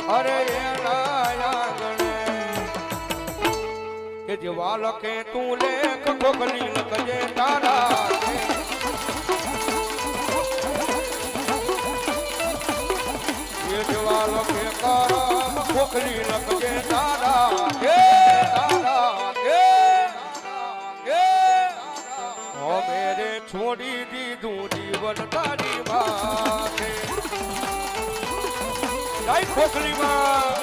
અરે એના કે જેવા લખે તું લેખ ખોખલી લખજે તારા જેવા લખે કરમ ખોખલી લખજે તારા મેરે છોડી દીધું જીવન તારી માથે જય ખોખલીમાં